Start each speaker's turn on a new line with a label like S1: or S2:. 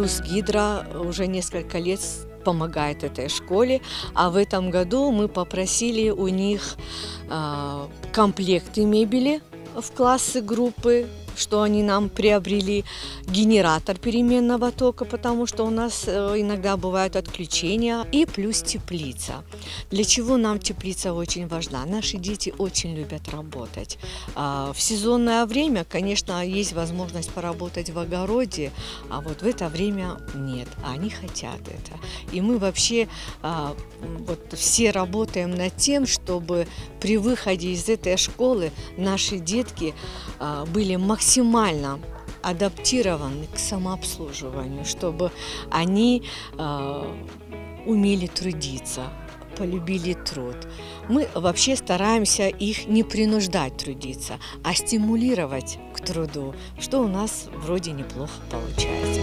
S1: Русгидро уже несколько лет помогает этой школе, а в этом году мы попросили у них комплекты мебели в классы, группы, что они нам приобрели, генератор переменного тока, потому что у нас иногда бывают отключения, и плюс теплица. Для чего нам теплица очень важна? Наши дети очень любят работать. В сезонное время, конечно, есть возможность поработать в огороде, а вот в это время нет, а они хотят это. И мы вообще вот все работаем над тем, чтобы при выходе из этой школы наши детки были максимально адаптированы к самообслуживанию, чтобы они умели трудиться, полюбили труд. Мы вообще стараемся их не принуждать трудиться, а стимулировать к труду, что у нас вроде неплохо получается.